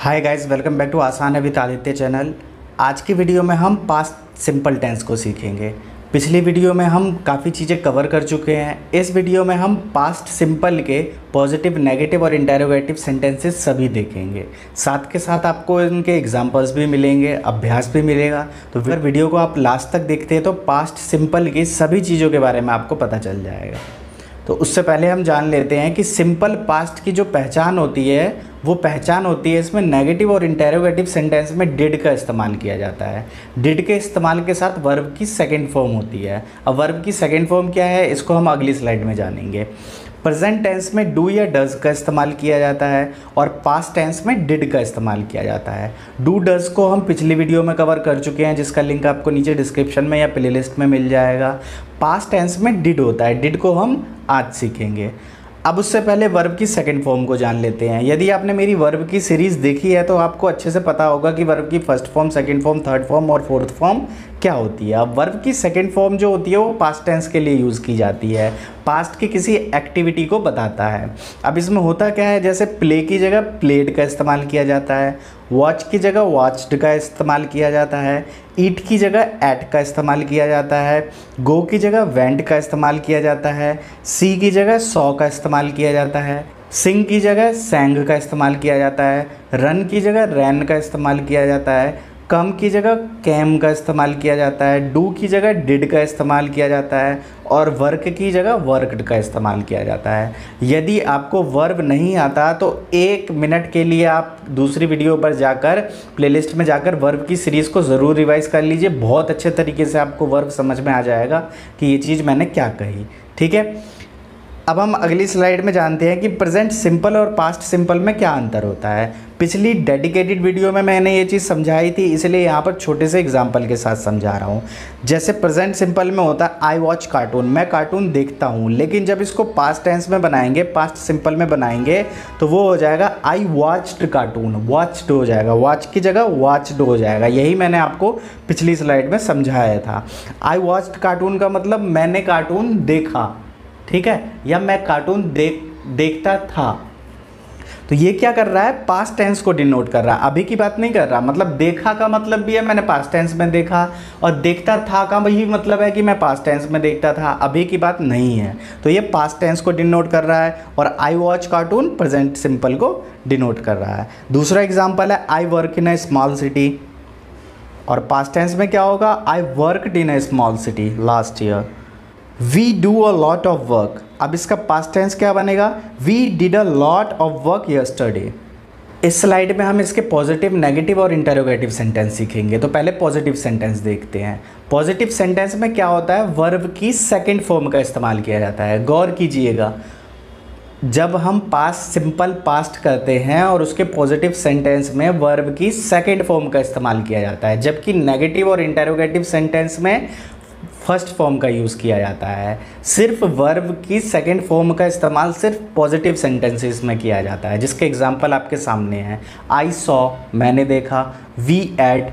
Hi guys, welcome back to आसान है with Aditya channel. आज की वीडियो में हम पास्ट सिंपल टेंस को सीखेंगे। पिछली वीडियो में हम काफ़ी चीज़ें कवर कर चुके हैं। इस वीडियो में हम पास्ट सिंपल के पॉजिटिव, नेगेटिव और इंटेरोगेटिव सेंटेंसेस सभी देखेंगे। साथ के साथ आपको इनके एग्जांपल्स भी मिलेंगे, अभ्यास भी मिलेगा। तो फिर वीडियो को आप लास्ट तक देखते हैं तो पास्ट सिंपल की सभी चीज़ों के बारे में आपको पता चल जाएगा। तो उससे पहले हम जान लेते हैं कि सिंपल पास्ट की जो पहचान होती है वो पहचान होती है इसमें नेगेटिव और इंटेरोगेटिव सेंटेंस में डिड का इस्तेमाल किया जाता है। डिड के इस्तेमाल के साथ वर्ब की सेकंड फॉर्म होती है। अब वर्ब की सेकंड फॉर्म क्या है इसको हम अगली स्लाइड में जानेंगे। प्रेजेंट टेंस में डू या डज का इस्तेमाल किया जाता है और पास्ट टेंस में डिड का इस्तेमाल किया जाता है। डू डज को हम पिछली वीडियो में कवर कर चुके हैं जिसका लिंक आपको नीचे डिस्क्रिप्शन में या प्लेलिस्ट में मिल जाएगा। पास्ट टेंस में डिड होता है, डिड को हम आज सीखेंगे। अब उससे पहले वर्ब की सेकंड फॉर्म को जान लेते हैं। यदि आपने मेरी वर्ब की सीरीज़ देखी है तो आपको अच्छे से पता होगा कि वर्ब की first form, second form, third form और फोर्थ फॉर्म क्या होती है। अब वर्ब की सेकंड फॉर्म जो होती है वो पास्ट टेंस के लिए यूज़ की जाती है, पास्ट की किसी एक्टिविटी को बताता है। अब इसमें होता क्या है, जैसे प्ले की जगह प्लेड का इस्तेमाल किया जाता है, वॉच की जगह वॉच्ड का इस्तेमाल किया जाता है, ईट की जगह एट का इस्तेमाल किया जाता है, गो की जगह वेंट का इस्तेमाल किया जाता है, सी की जगह सॉ का इस्तेमाल किया जाता है, सिंग की जगह सैंग का इस्तेमाल किया जाता है, रन की जगह रैन का इस्तेमाल किया जाता है, कम की जगह कैम का इस्तेमाल किया जाता है, डू की जगह डिड का इस्तेमाल किया जाता है और वर्क की जगह वर्कड का इस्तेमाल किया जाता है। यदि आपको वर्ब नहीं आता तो 1 मिनट के लिए आप दूसरी वीडियो पर जाकर प्लेलिस्ट में जाकर वर्ब की सीरीज़ को ज़रूर रिवाइज़ कर लीजिए। बहुत अच्छे तरीके से आपको वर्ब समझ में आ जाएगा कि ये चीज़ मैंने क्या कही। ठीक है, अब हम अगली स्लाइड में जानते हैं कि प्रेजेंट सिंपल और पास्ट सिंपल में क्या अंतर होता है। पिछली डेडिकेटेड वीडियो में मैंने ये चीज़ समझाई थी, इसलिए यहाँ पर छोटे से एग्जांपल के साथ समझा रहा हूँ। जैसे प्रेजेंट सिंपल में होता है आई वॉच कार्टून, मैं कार्टून देखता हूँ। लेकिन जब इसको पास्ट टेंस में बनाएंगे, पास्ट सिंपल में बनाएंगे तो वो हो जाएगा आई वॉच्ड कार्टून, वॉच्ड हो जाएगा, वॉच की जगह वॉच्ड हो जाएगा। यही मैंने आपको पिछली स्लाइड में समझाया था। आई वॉच्ड कार्टून का मतलब मैंने कार्टून देखा, ठीक है, या मैं कार्टून देखता था। तो ये क्या कर रहा है, पास्ट टेंस को डिनोट कर रहा है, अभी की बात नहीं कर रहा। मतलब देखा का मतलब भी है मैंने पास्ट टेंस में देखा, और देखता था का भी मतलब है कि मैं पास्ट टेंस में देखता था, अभी की बात नहीं है। तो ये पास्ट टेंस को डिनोट कर रहा है और I watch cartoon present simple को डिनोट कर रहा है। दूसरा एग्जाम्पल है I work in a small city, और पास्ट टेंस में क्या होगा, I worked in a small city last year. We do a lot of work, अब इसका पास्ट टेंस क्या बनेगा, we did a lot of work yesterday. इस slide में हम इसके पॉजिटिव, नेगेटिव और इंटेरोगेटिव सेंटेंस सीखेंगे। तो पहले पॉजिटिव सेंटेंस देखते हैं। पॉजिटिव सेंटेंस में क्या होता है, वर्ब की सेकंड फॉर्म का इस्तेमाल किया जाता है। गौर कीजिएगा, जब हम पास्ट सिंपल पास्ट करते हैं और उसके पॉजिटिव सेंटेंस में वर्ब की सेकंड फॉर्म का इस्तेमाल किया जाता है, जबकि नेगेटिव और इंटेरोगेटिव सेंटेंस में फर्स्ट फॉर्म का यूज़ किया जाता है। सिर्फ वर्ब की सेकंड फॉर्म का इस्तेमाल सिर्फ पॉजिटिव सेंटेंसेस में किया जाता है, जिसके एग्जांपल आपके सामने हैं। आई सॉ, मैंने देखा, वी एट,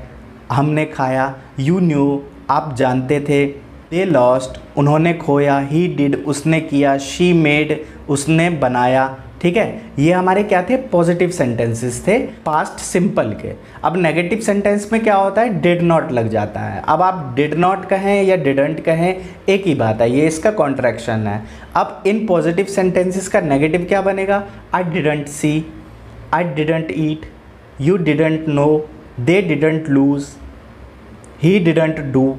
हमने खाया, यू न्यू, आप जानते थे, दे लॉस्ट, उन्होंने खोया, ही डिड, उसने किया, शी मेड, उसने बनाया। ठीक है, ये हमारे क्या थे, पॉजिटिव सेंटेंसेस थे पास्ट सिंपल के। अब नेगेटिव सेंटेंस में क्या होता है, डिड नॉट लग जाता है। अब आप डिड नॉट कहें या डिडंट कहें एक ही बात है, ये इसका कॉन्ट्रैक्शन है। अब इन पॉजिटिव सेंटेंसेस का नेगेटिव क्या बनेगा, I didn't see, I didn't eat, you didn't know, they didn't loose, he didn't do,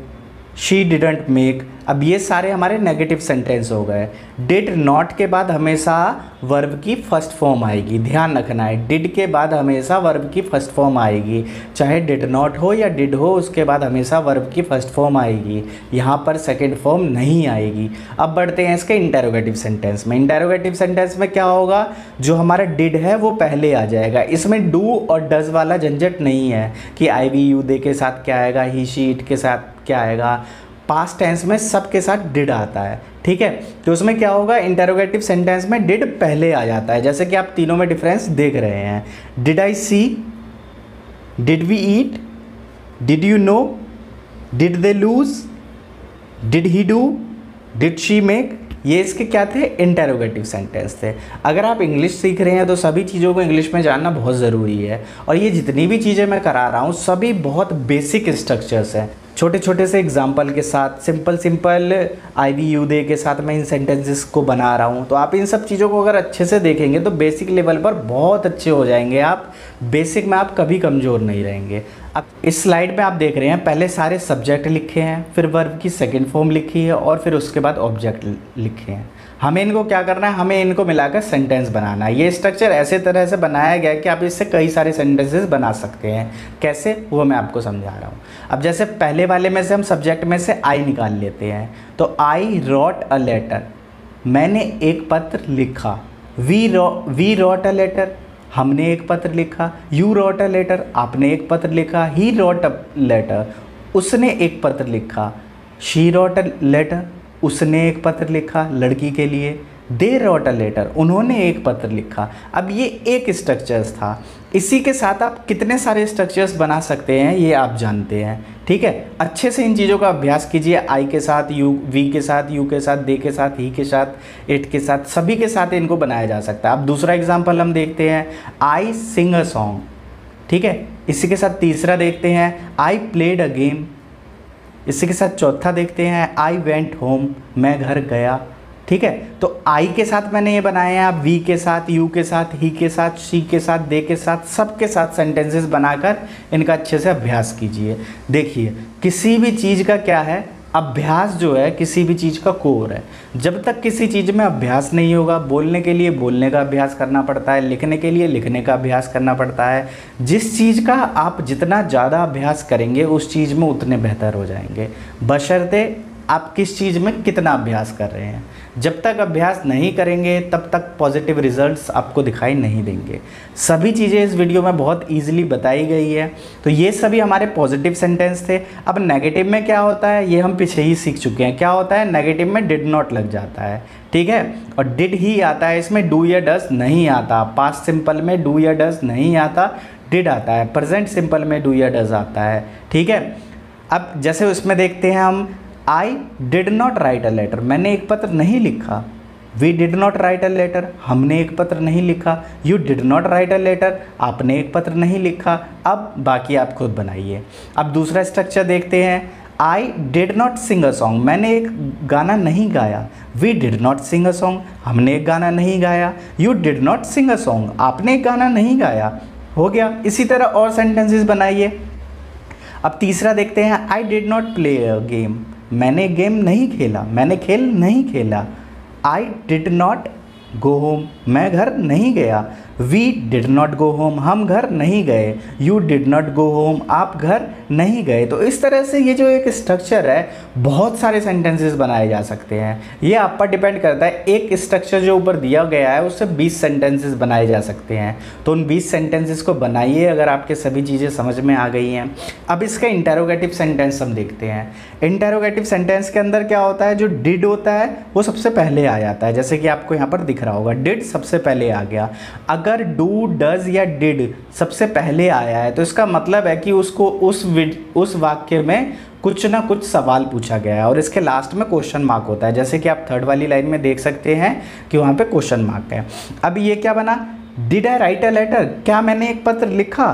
she didn't make. अब ये सारे हमारे नेगेटिव सेंटेंस हो गए। डिड नॉट के बाद हमेशा वर्ब की फर्स्ट फॉर्म आएगी, ध्यान रखना है। डिड के बाद हमेशा वर्ब की फर्स्ट फॉर्म आएगी, चाहे डिड नॉट हो या डिड हो, उसके बाद हमेशा वर्ब की फर्स्ट फॉर्म आएगी, यहाँ पर सेकंड फॉर्म नहीं आएगी। अब बढ़ते हैं इसके इंटेरोगेटिव सेंटेंस में। इंटेरोगेटिव सेंटेंस में क्या होगा, जो हमारा डिड है वो पहले आ जाएगा। इसमें डू और डज वाला झंझट नहीं है कि आई वी यू दे के साथ क्या आएगा, ही शी इट के साथ क्या आएगा। पास्ट टेंस में सब के साथ डिड आता है, ठीक है। तो उसमें क्या होगा, इंटेरोगेटिव सेंटेंस में डिड पहले आ जाता है, जैसे कि आप तीनों में डिफरेंस देख रहे हैं। Did I see, did we eat, did you know, did they lose, did he do, did she make, ये इसके क्या थे, इंटेरोगेटिव सेंटेंस थे। अगर आप इंग्लिश सीख रहे हैं तो सभी चीज़ों को इंग्लिश में जानना बहुत ज़रूरी है। और ये जितनी भी चीज़ें मैं करा रहा हूँ सभी बहुत बेसिक स्ट्रक्चर्स हैं, छोटे छोटे से एग्जाम्पल के साथ, सिंपल IVU दे के साथ मैं इन सेंटेंसेस को बना रहा हूँ। तो आप इन सब चीज़ों को अगर अच्छे से देखेंगे तो बेसिक लेवल पर बहुत अच्छे हो जाएंगे आप, बेसिक में आप कभी कमज़ोर नहीं रहेंगे। अब इस स्लाइड में आप देख रहे हैं पहले सारे सब्जेक्ट लिखे हैं, फिर वर्ब की सेकंड फॉर्म लिखी है और फिर उसके बाद ऑब्जेक्ट लिखे हैं। हमें इनको क्या करना है, हमें इनको मिलाकर सेंटेंस बनाना है। ये स्ट्रक्चर ऐसे तरह से बनाया गया है कि आप इससे कई सारे सेंटेंसेस बना सकते हैं। कैसे, वो मैं आपको समझा रहा हूँ। अब जैसे पहले वाले में से हम सब्जेक्ट में से आई निकाल लेते हैं, तो आई रॉट अ लेटर, मैंने एक पत्र लिखा। वी रॉट अ लेटर, हमने एक पत्र लिखा। यू रॉट अ लेटर, आपने एक पत्र लिखा। ही रॉट अ लेटर, उसने एक पत्र लिखा। शी रॉट अ लेटर, उसने एक पत्र लिखा लड़की के लिए। दे रॉट अ लेटर, उन्होंने एक पत्र लिखा। अब ये एक स्ट्रक्चर्स था, इसी के साथ आप कितने सारे स्ट्रक्चर्स बना सकते हैं ये आप जानते हैं, ठीक है। अच्छे से इन चीज़ों का अभ्यास कीजिए, आई के साथ, यू, वी के साथ, यू के साथ, दे के साथ, ही के साथ, इट के साथ, सभी के साथ इनको बनाया जा सकता है। अब दूसरा एग्जाम्पल हम देखते हैं, आई सिंग अ सॉन्ग, ठीक है। इसी के साथ तीसरा देखते हैं, आई प्लेड अ गेम। इसी के साथ चौथा देखते हैं, आई वेंट होम, मैं घर गया, ठीक है। तो आई के साथ मैंने ये बनाया है, आप वी के साथ, यू के साथ, ही के साथ, शी के साथ, दे के साथ, सब के साथ सेंटेंसेस बनाकर इनका अच्छे से अभ्यास कीजिए। देखिए किसी भी चीज़ का क्या है, अभ्यास जो है किसी भी चीज़ का कोर है। जब तक किसी चीज़ में अभ्यास नहीं होगा, बोलने के लिए बोलने का अभ्यास करना पड़ता है, लिखने के लिए लिखने का अभ्यास करना पड़ता है। जिस चीज़ का आप जितना ज़्यादा अभ्यास करेंगे उस चीज़ में उतने बेहतर हो जाएंगे, बशर्ते आप किस चीज़ में कितना अभ्यास कर रहे हैं। जब तक अभ्यास नहीं करेंगे तब तक पॉजिटिव रिजल्ट्स आपको दिखाई नहीं देंगे। सभी चीज़ें इस वीडियो में बहुत इजीली बताई गई है। तो ये सभी हमारे पॉजिटिव सेंटेंस थे। अब नेगेटिव में क्या होता है ये हम पीछे ही सीख चुके हैं। क्या होता है, नेगेटिव में डिड नॉट लग जाता है, ठीक है, और डिड ही आता है, इसमें डू या डज नहीं आता। पास्ट सिंपल में डू या डज नहीं आता, डिड आता है। प्रेजेंट सिंपल में डू या डज आता है, ठीक है। अब जैसे उसमें देखते हैं हम, I did not write a letter, मैंने एक पत्र नहीं लिखा। We did not write a letter, हमने एक पत्र नहीं लिखा। You did not write a letter, आपने एक पत्र नहीं लिखा। अब बाकी आप खुद बनाइए। अब दूसरा स्ट्रक्चर देखते हैं, I did not sing a song, मैंने एक गाना नहीं गाया। We did not sing a song, हमने एक गाना नहीं गाया। You did not sing a song, आपने एक गाना नहीं गाया। हो गया। इसी तरह और सेंटेंसेस बनाइए। अब तीसरा देखते हैं, I did not play a game, मैंने गेम नहीं खेला, मैंने खेल नहीं खेला। I did not go home, मैं घर नहीं गया। We did not go home, हम घर नहीं गए। You did not go home, आप घर नहीं गए। तो इस तरह से ये जो एक स्ट्रक्चर है, बहुत सारे सेंटेंसेस बनाए जा सकते हैं। ये आप पर डिपेंड करता है, एक स्ट्रक्चर जो ऊपर दिया गया है उससे 20 सेंटेंसेस बनाए जा सकते हैं। तो उन 20 सेंटेंसेस को बनाइए अगर आपके सभी चीज़ें समझ में आ गई हैं। अब इसका इंटेरोगेटिव सेंटेंस हम देखते हैं। इंटेरोगेटिव सेंटेंस के अंदर क्या होता है, जो डिड होता है वो सबसे पहले आ जाता है, जैसे कि आपको यहाँ पर दिख रहा होगा, डिड सबसे पहले आ गया। अगर डू, डज या डिड सबसे पहले आया है तो इसका मतलब है कि उसको उस वाक्य में कुछ ना कुछ सवाल पूछा गया है और इसके लास्ट में क्वेश्चन मार्क होता है, जैसे कि आप थर्ड वाली लाइन में देख सकते हैं कि वहाँ पे क्वेश्चन मार्क है। अब ये क्या बना, did I write a letter, क्या मैंने एक पत्र लिखा।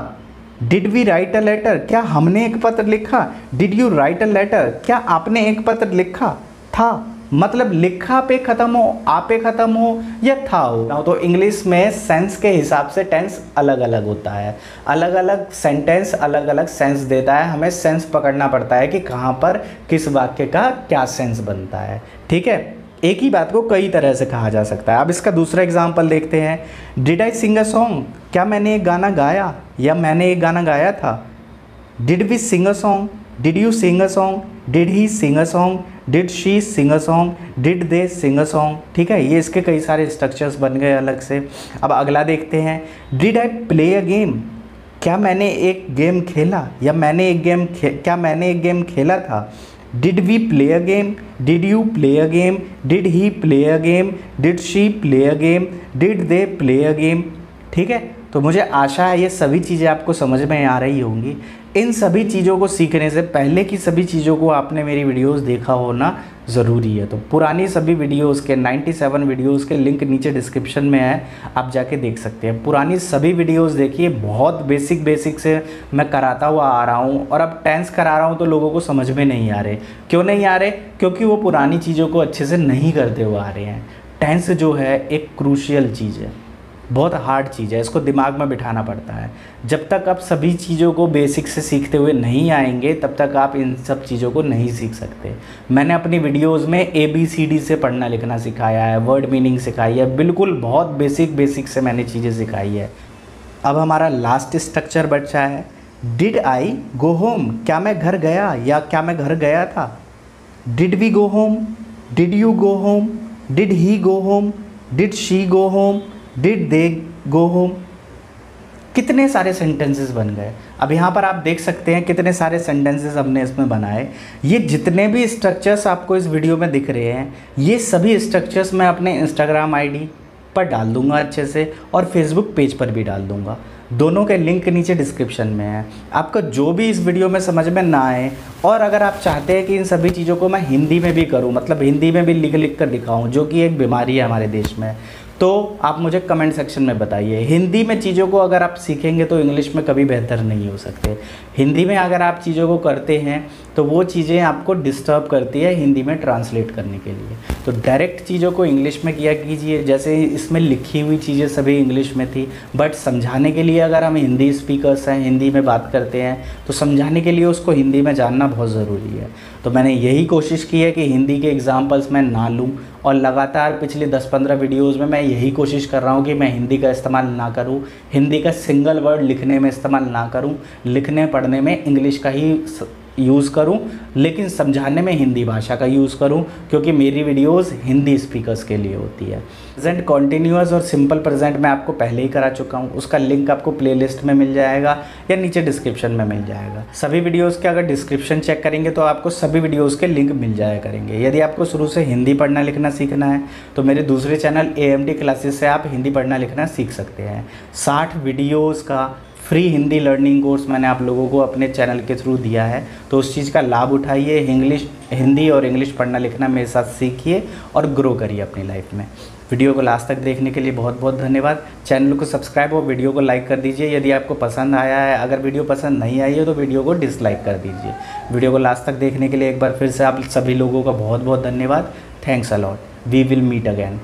Did we write a letter, क्या हमने एक पत्र लिखा। Did you write a letter, क्या आपने एक पत्र लिखा था। मतलब लिखा पे ख़त्म हो, आ पे ख़त्म हो या था हो। तो इंग्लिश में सेंस के हिसाब से टेंस अलग अलग होता है, अलग अलग सेंटेंस अलग अलग सेंस देता है। हमें सेंस पकड़ना पड़ता है कि कहाँ पर किस वाक्य का क्या सेंस बनता है, ठीक है। एक ही बात को कई तरह से कहा जा सकता है। अब इसका दूसरा एग्जाम्पल देखते हैं, did I Singh a song, क्या मैंने एक गाना गाया या मैंने एक गाना गाया था। Did we sing a song, did you sing a song, did he sing a song, did she sing a song, did they sing a song, ठीक है। ये इसके कई सारे स्ट्रक्चर्स बन गए अलग से। अब अगला देखते हैं, did I play a game, क्या मैंने एक गेम खेला या क्या मैंने एक गेम खेला था। Did we play a game, did you play a game, did he play a game, did she play a game, did they play a game, ठीक है। तो मुझे आशा है ये सभी चीज़ें आपको समझ में आ रही होंगी। इन सभी चीज़ों को सीखने से पहले की सभी चीज़ों को आपने मेरी वीडियोस देखा होना ज़रूरी है। तो पुरानी सभी वीडियोस के 97 वीडियोस के लिंक नीचे डिस्क्रिप्शन में है, आप जाके देख सकते हैं। पुरानी सभी वीडियोस देखिए, बहुत बेसिक से मैं कराता हुआ आ रहा हूँ और अब टेंस करा रहा हूँ तो लोगों को समझ में नहीं आ रहे। क्यों नहीं आ रहे? क्योंकि वो पुरानी चीज़ों को अच्छे से नहीं करते हुए आ रहे हैं। टेंस जो है एक क्रूशियल चीज़ है, बहुत हार्ड चीज़ है, इसको दिमाग में बिठाना पड़ता है। जब तक आप सभी चीज़ों को बेसिक से सीखते हुए नहीं आएंगे तब तक आप इन सब चीज़ों को नहीं सीख सकते। मैंने अपनी वीडियोस में ABCD से पढ़ना लिखना सिखाया है, वर्ड मीनिंग सिखाई है, बिल्कुल बहुत बेसिक से मैंने चीज़ें सिखाई है। अब हमारा लास्ट स्ट्रक्चर बचा है, डिड आई गो होम, क्या मैं घर गया या क्या मैं घर गया था। Did we go home, did you go home, did he go home, did she go home, did they go home. कितने सारे सेंटेंसेस बन गए। अब यहाँ पर आप देख सकते हैं कितने सारे सेंटेंसेस हमने इसमें बनाए। ये जितने भी स्ट्रक्चर्स आपको इस वीडियो में दिख रहे हैं, ये सभी स्ट्रक्चर्स मैं अपने इंस्टाग्राम ID पर डाल दूंगा अच्छे से, और फेसबुक पेज पर भी डाल दूंगा। दोनों के लिंक नीचे डिस्क्रिप्शन में है। आपको जो भी इस वीडियो में समझ में ना आए, और अगर आप चाहते हैं कि इन सभी चीज़ों को मैं हिंदी में भी करूं, मतलब हिंदी में भी लिख कर दिखाऊं, जो कि एक बीमारी है हमारे देश में, तो आप मुझे कमेंट सेक्शन में बताइए। हिंदी में चीज़ों को अगर आप सीखेंगे तो इंग्लिश में कभी बेहतर नहीं हो सकते। हिंदी में अगर आप चीज़ों को करते हैं तो वो चीज़ें आपको डिस्टर्ब करती है हिंदी में ट्रांसलेट करने के लिए। तो डायरेक्ट चीज़ों को इंग्लिश में किया कीजिए। जैसे इसमें लिखी हुई चीज़ें सभी इंग्लिश में थी, बट समझाने के लिए अगर हम हिंदी स्पीकर्स हैं, हिंदी में बात करते हैं, तो समझाने के लिए उसको हिंदी में जानना बहुत ज़रूरी है। तो मैंने यही कोशिश की है कि हिंदी के एग्जाम्पल्स मैं ना लूँ, और लगातार पिछले 10-15 वीडियोज़ में मैं यही कोशिश कर रहा हूँ कि मैं हिंदी का इस्तेमाल ना करूँ, हिंदी का सिंगल वर्ड लिखने में इस्तेमाल ना करूँ, लिखने पढ़ने में इंग्लिश का ही यूज़ करूं, लेकिन समझाने में हिंदी भाषा का यूज़ करूं, क्योंकि मेरी वीडियोस हिंदी स्पीकर्स के लिए होती है। प्रेजेंट कॉन्टिन्यूअस और सिंपल प्रेजेंट मैं आपको पहले ही करा चुका हूं, उसका लिंक आपको प्लेलिस्ट में मिल जाएगा या नीचे डिस्क्रिप्शन में मिल जाएगा। सभी वीडियोस के अगर डिस्क्रिप्शन चेक करेंगे तो आपको सभी वीडियोज़ के लिंक मिल जाया करेंगे। यदि आपको शुरू से हिंदी पढ़ना लिखना सीखना है तो मेरे दूसरे चैनल AMD क्लासेस से आप हिंदी पढ़ना लिखना सीख सकते हैं। 60 वीडियोज़ का फ्री हिंदी लर्निंग कोर्स मैंने आप लोगों को अपने चैनल के थ्रू दिया है, तो उस चीज़ का लाभ उठाइए। हिंदी और इंग्लिश पढ़ना लिखना मेरे साथ सीखिए और ग्रो करिए अपनी लाइफ में। वीडियो को लास्ट तक देखने के लिए बहुत बहुत धन्यवाद। चैनल को सब्सक्राइब और वीडियो को लाइक कर दीजिए यदि आपको पसंद आया है। अगर वीडियो पसंद नहीं आई है तो वीडियो को डिसलाइक कर दीजिए। वीडियो को लास्ट तक देखने के लिए एक बार फिर से आप सभी लोगों का बहुत बहुत धन्यवाद। Thanks a lot. We will meet again.